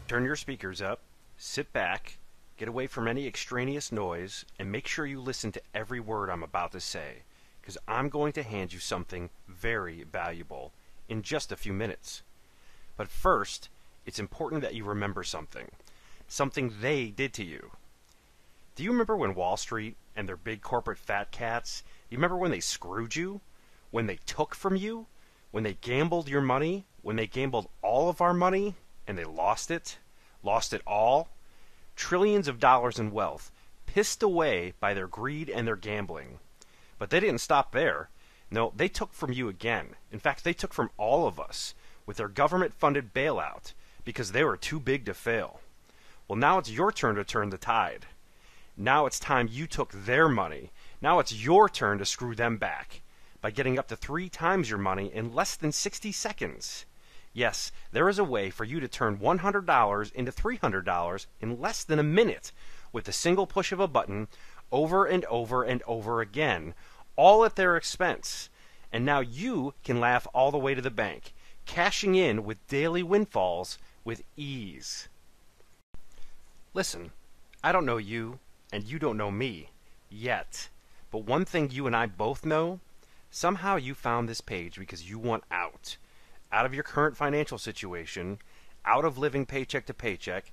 Turn your speakers up, sit back, get away from any extraneous noise, and make sure you listen to every word I'm about to say, because I'm going to hand you something very valuable in just a few minutes. But first, it's important that you remember something they did to you. Do you remember when Wall Street and their big corporate fat cats, you remember when they screwed you? When they took from you? When they gambled your money? When they gambled all of our money and they lost it? Lost it all? Trillions of dollars in wealth, pissed away by their greed and their gambling. But they didn't stop there. No, they took from you again. In fact, they took from all of us with their government-funded bailout because they were too big to fail. Well, now it's your turn to turn the tide. Now it's time you took their money. Now it's your turn to screw them back by getting up to 3 times your money in less than 60 seconds. Yes, there is a way for you to turn $100 into $300 in less than a minute with a single push of a button over and over and over again, all at their expense. And now you can laugh all the way to the bank, cashing in with daily windfalls with ease. Listen, I don't know you, and you don't know me, yet. But one thing you and I both know, somehow you found this page because you want out. Out of your current financial situation, out of living paycheck to paycheck,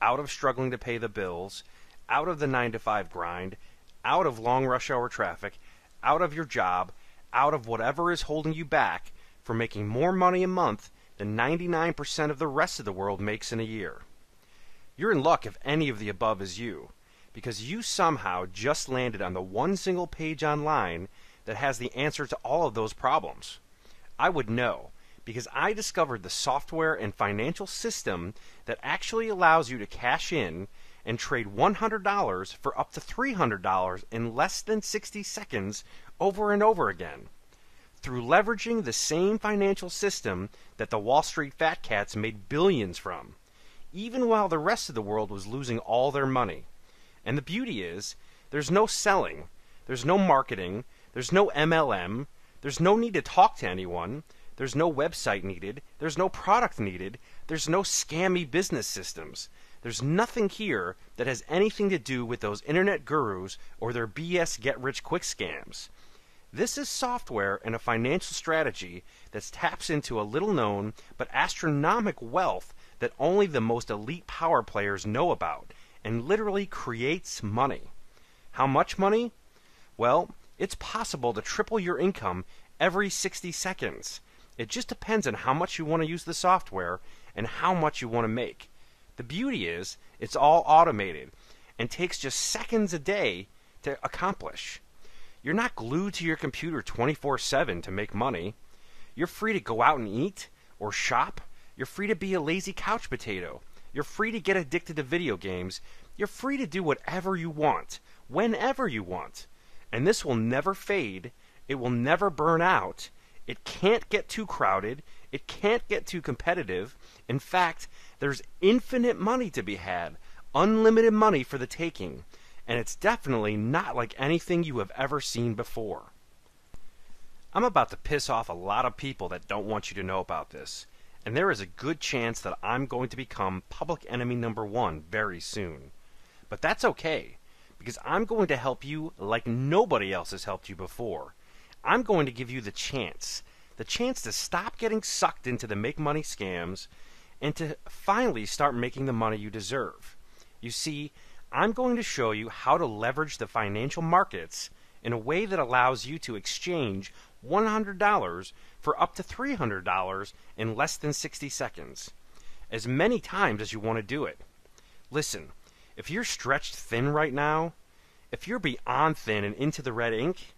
out of struggling to pay the bills, out of the 9-to-5 grind, out of long rush hour traffic, out of your job, out of whatever is holding you back from making more money a month than 99% of the rest of the world makes in a year. You're in luck if any of the above is you, because you somehow just landed on the one single page online that has the answer to all of those problems. I would know, because I discovered the software and financial system that actually allows you to cash in and trade $100 for up to $300 in less than 60 seconds over and over again. Through leveraging the same financial system that the Wall Street fat cats made billions from, even while the rest of the world was losing all their money. And the beauty is, there's no selling, there's no marketing, there's no MLM, there's no need to talk to anyone, there's no website needed, there's no product needed, there's no scammy business systems. There's nothing here that has anything to do with those internet gurus or their BS get-rich-quick scams. This is software and a financial strategy that taps into a little-known but astronomical wealth that only the most elite power players know about, and literally creates money. How much money? Well, it's possible to triple your income every 60 seconds. It just depends on how much you want to use the software and how much you want to make. The beauty is, it's all automated and takes just seconds a day to accomplish. You're not glued to your computer 24/7 to make money. You're free to go out and eat or shop. You're free to be a lazy couch potato. You're free to get addicted to video games. You're free to do whatever you want, whenever you want. And this will never fade. It will never burn out. It can't get too crowded. It can't get too competitive. In fact, there's infinite money to be had, unlimited money for the taking. And it's definitely not like anything you have ever seen before. I'm about to piss off a lot of people that don't want you to know about this. And there is a good chance that I'm going to become public enemy number 1 very soon. But that's okay, because I'm going to help you like nobody else has helped you before. I'm going to give you the chance to stop getting sucked into the make money scams and to finally start making the money you deserve. You see, I'm going to show you how to leverage the financial markets in a way that allows you to exchange $100 for up to $300 in less than 60 seconds, as many times as you want to do it. Listen, if you're stretched thin right now, if you're beyond thin and into the red ink,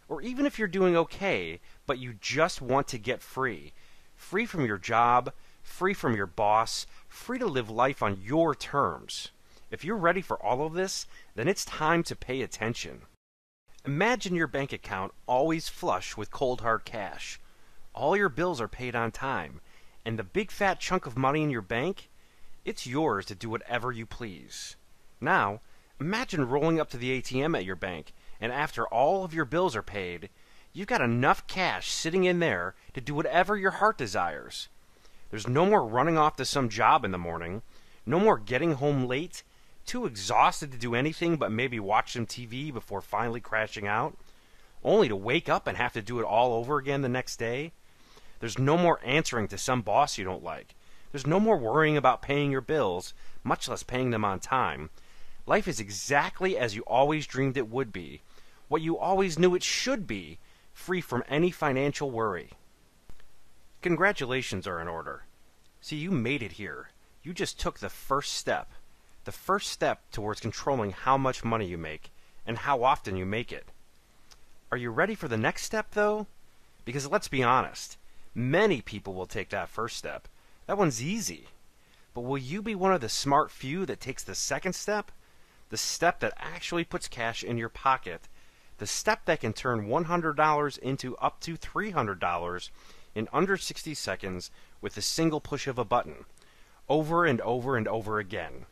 or even if you're doing okay, but you just want to get free from your job, free from your boss, free to live life on your terms. If you're ready for all of this, then it's time to pay attention. Imagine your bank account always flush with cold hard cash. All your bills are paid on time, and the big fat chunk of money in your bank, it's yours to do whatever you please. Now, imagine rolling up to the ATM at your bank, and after all of your bills are paid, you've got enough cash sitting in there to do whatever your heart desires. There's no more running off to some job in the morning, No more getting home late, too exhausted to do anything but maybe watch some TV before finally crashing out, only to wake up and have to do it all over again the next day. There's no more answering to some boss you don't like. There's no more worrying about paying your bills, much less paying them on time. Life is exactly as you always dreamed it would be, what you always knew it should be, free from any financial worry. Congratulations are in order. See, you made it here. You just took the first step towards controlling how much money you make and how often you make it. Are you ready for the next step, though? Because let's be honest, many people will take that first step. That one's easy. But will you be one of the smart few that takes the second step? The step that actually puts cash in your pocket. The step that can turn $100 into up to $300 in under 60 seconds with a single push of a button, over and over and over again.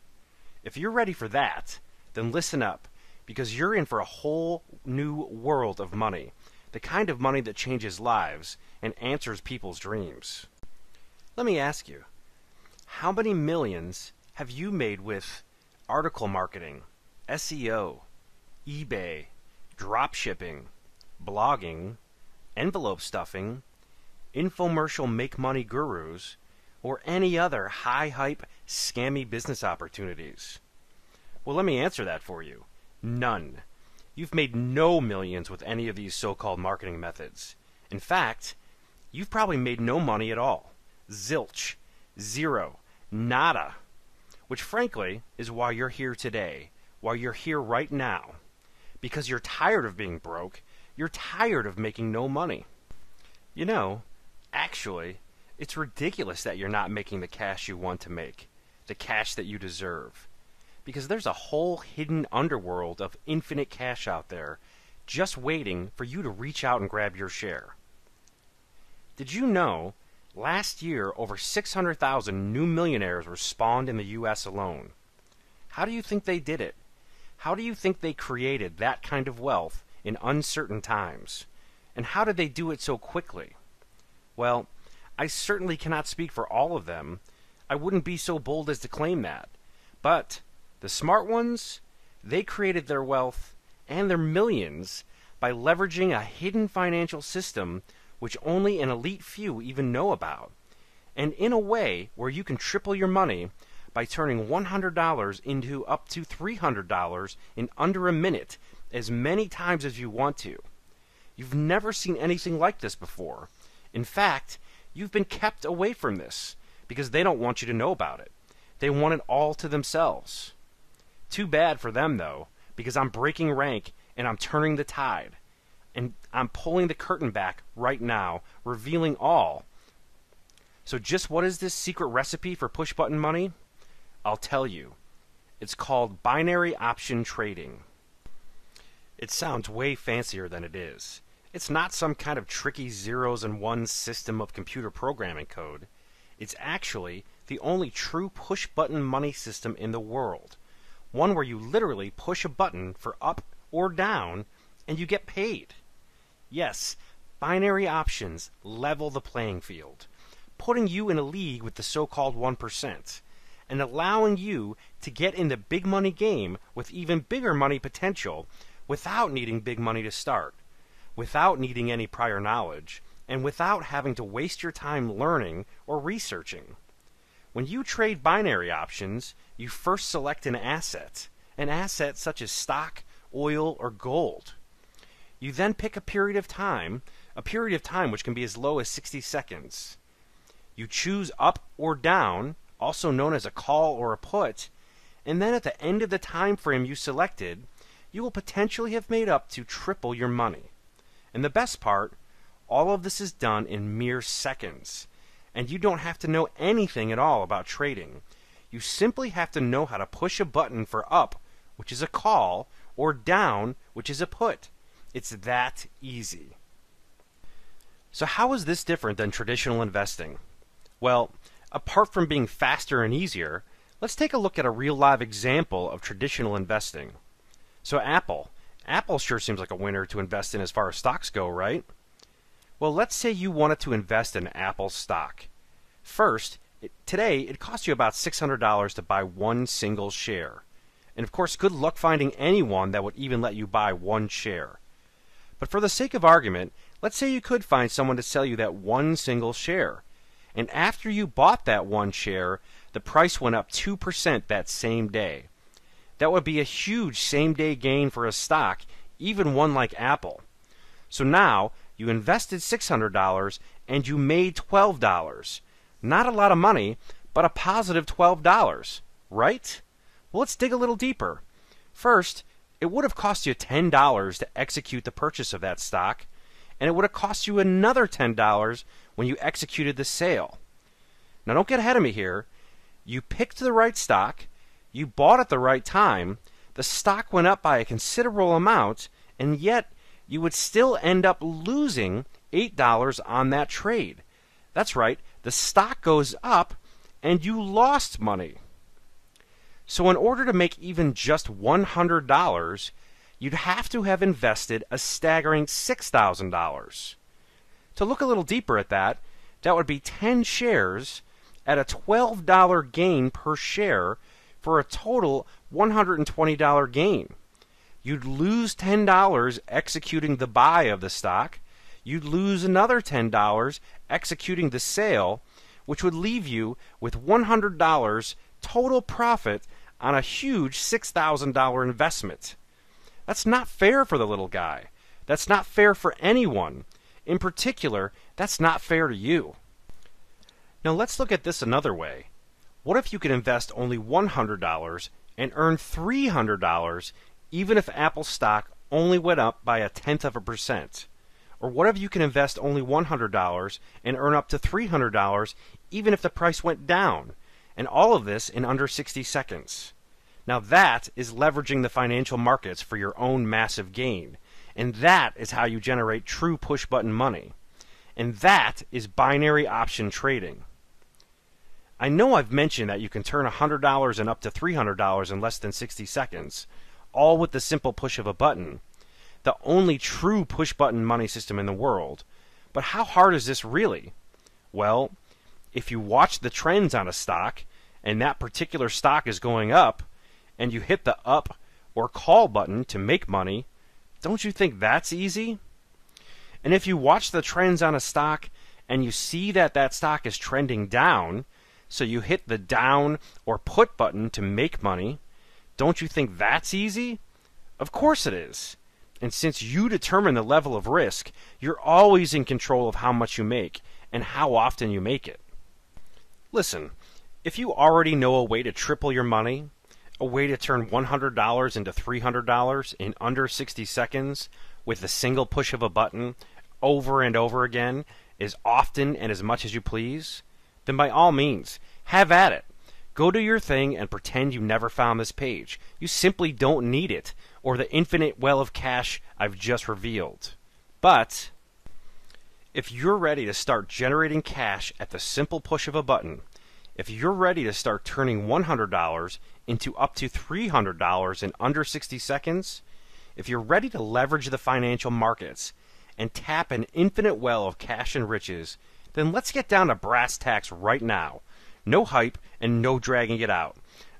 If you're ready for that, then listen up, because you're in for a whole new world of money, the kind of money that changes lives and answers people's dreams. Let me ask you, how many millions have you made with article marketing, SEO, eBay, dropshipping, blogging, envelope stuffing, infomercial make-money gurus, or any other high-hype, scammy business opportunities? Well, let me answer that for you. None. You've made no millions with any of these so-called marketing methods. In fact, you've probably made no money at all. Zilch. Zero. Nada. Which, frankly, is why you're here today. Why you're here right now. Because you're tired of being broke. You're tired of making no money. You know, actually, it's ridiculous that you're not making the cash you want to make, the cash that you deserve. Because there's a whole hidden underworld of infinite cash out there just waiting for you to reach out and grab your share. Did you know last year over 600,000 new millionaires were spawned in the U.S. alone? How do you think they did it? How do you think they created that kind of wealth in uncertain times? And how did they do it so quickly? Well, I certainly cannot speak for all of them. I wouldn't be so bold as to claim that. But the smart ones, they created their wealth and their millions by leveraging a hidden financial system which only an elite few even know about, and in a way where you can triple your money by turning $100 into up to $300 in under a minute, as many times as you want to. You've never seen anything like this before. In fact, you've been kept away from this because they don't want you to know about it. They want it all to themselves. Too bad for them, though, because I'm breaking rank and I'm turning the tide. And I'm pulling the curtain back right now, revealing all. So just what is this secret recipe for push-button money? I'll tell you. It's called binary option trading. It sounds way fancier than it is. It's not some kind of tricky zeros and ones system of computer programming code. It's actually the only true push-button money system in the world. One where you literally push a button for up or down and you get paid. Yes, binary options level the playing field, putting you in a league with the so-called 1%, and allowing you to get in the big money game with even bigger money potential without needing big money to start, without needing any prior knowledge, and without having to waste your time learning or researching. When you trade binary options, you first select an asset such as stock, oil, or gold. You then pick a period of time which can be as low as 60 seconds. You choose up or down, also known as a call or a put, and then at the end of the time frame you selected, you will potentially have made up to triple your money. And the best part, all of this is done in mere seconds. And you don't have to know anything at all about trading. You simply have to know how to push a button for up, which is a call, or down, which is a put. It's that easy. So how is this different than traditional investing? Well, apart from being faster and easier, let's take a look at a real live example of traditional investing. So Apple sure seems like a winner to invest in as far as stocks go, right? Well, let's say you wanted to invest in Apple stock. First, Today, it costs you about $600 to buy one single share. And of course, good luck finding anyone that would even let you buy one share. But for the sake of argument, let's say you could find someone to sell you that one single share. And after you bought that one share, the price went up 2% that same day. That would be a huge same-day gain for a stock, even one like Apple. So now, you invested $600 and you made $12. Not a lot of money, but a positive $12, right? Well, let's dig a little deeper. First, it would have cost you $10 to execute the purchase of that stock, and it would have cost you another $10 when you executed the sale. Now, don't get ahead of me here. You picked the right stock, you bought at the right time, the stock went up by a considerable amount, and yet you would still end up losing $8 on that trade. That's right, the stock goes up and you lost money. So in order to make even just $100, you'd have to have invested a staggering $6,000. To look a little deeper at that, that would be 10 shares at a $12 gain per share for a total $120 gain. You'd lose $10 executing the buy of the stock. You'd lose another $10 executing the sale, which would leave you with $100 total profit on a huge $6,000 investment. That's not fair for the little guy. That's not fair for anyone. In particular, that's not fair to you. Now let's look at this another way. What if you could invest only $100 and earn $300 even if Apple stock only went up by 0.1%? Or what if you can invest only $100 and earn up to $300 even if the price went down? And all of this in under 60 seconds. Now that is leveraging the financial markets for your own massive gain. And that is how you generate true push-button money. And that is binary option trading. I know I've mentioned that you can turn $100 and up to $300 in less than 60 seconds, all with the simple push of a button. The only true push-button money system in the world. But how hard is this really? Well, if you watch the trends on a stock, and that particular stock is going up, and you hit the up or call button to make money, don't you think that's easy? And if you watch the trends on a stock, and you see that that stock is trending down, so you hit the down or put button to make money, don't you think that's easy? Of course it is. And since you determine the level of risk, you're always in control of how much you make and how often you make it. Listen, if you already know a way to triple your money, a way to turn $100 into $300 in under 60 seconds with the single push of a button over and over again, as often and as much as you please, then by all means, have at it. Go do your thing and pretend you never found this page. You simply don't need it, or the infinite well of cash I've just revealed. But if you're ready to start generating cash at the simple push of a button, if you're ready to start turning $100 into up to $300 in under 60 seconds, if you're ready to leverage the financial markets and tap an infinite well of cash and riches, then let's get down to brass tacks right now. No hype and no dragging it out.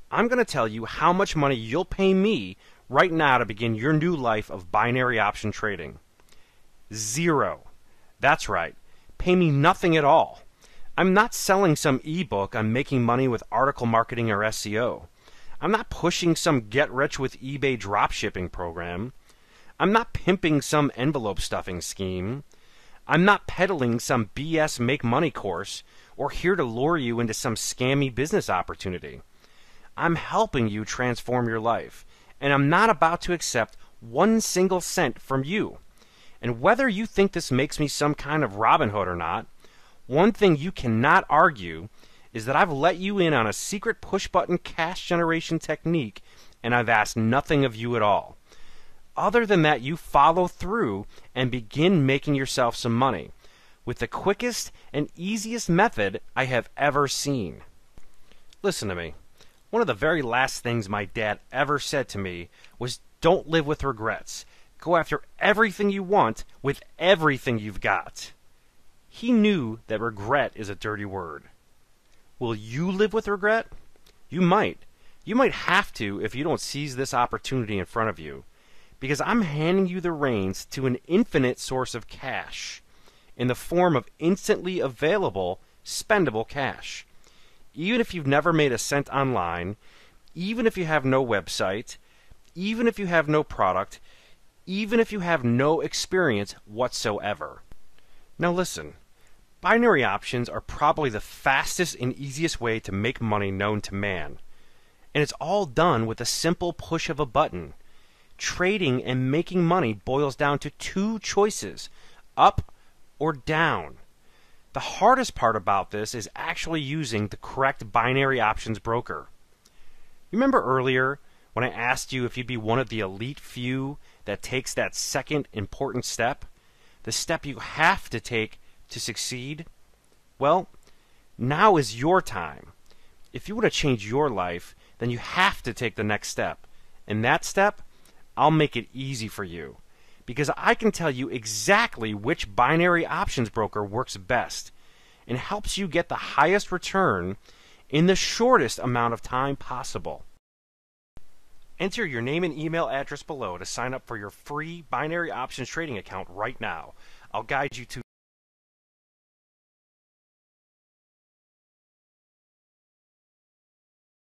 I'm going to tell you how much money you'll pay me right now to begin your new life of binary option trading. 0. That's right. Pay me nothing at all. I'm not selling some ebook on making money with article marketing or SEO. I'm not pushing some get-rich-with-eBay dropshipping program. I'm not pimping some envelope stuffing scheme. I'm not peddling some BS make-money course or here to lure you into some scammy business opportunity. I'm helping you transform your life, and I'm not about to accept 1 single cent from you. And whether you think this makes me some kind of Robin Hood or not, one thing you cannot argue is that I've let you in on a secret push-button cash generation technique, and I've asked nothing of you at all. Other than that, you follow through and begin making yourself some money with the quickest and easiest method I have ever seen. Listen to me. One of the very last things my dad ever said to me was, don't live with regrets. Go after everything you want with everything you've got. He knew that regret is a dirty word. Will you live with regret? You might. You might have to if you don't seize this opportunity in front of you. Because I'm handing you the reins to an infinite source of cash in the form of instantly available, spendable cash. Even if you've never made a cent online, even if you have no website, even if you have no product, even if you have no experience whatsoever. Now listen, binary options are probably the fastest and easiest way to make money known to man. And it's all done with a simple push of a button. Trading and making money boils down to two choices, up or down. The hardest part about this is actually using the correct binary options broker. You remember earlier when I asked you if you'd be one of the elite few that takes that second important step? The step you have to take to succeed? Well, now is your time. If you want to change your life, then you have to take the next step. And that step, I'll make it easy for you. Because I can tell you exactly which binary options broker works best and helps you get the highest return in the shortest amount of time possible. Enter your name and email address below to sign up for your free binary options trading account right now. I'll guide you to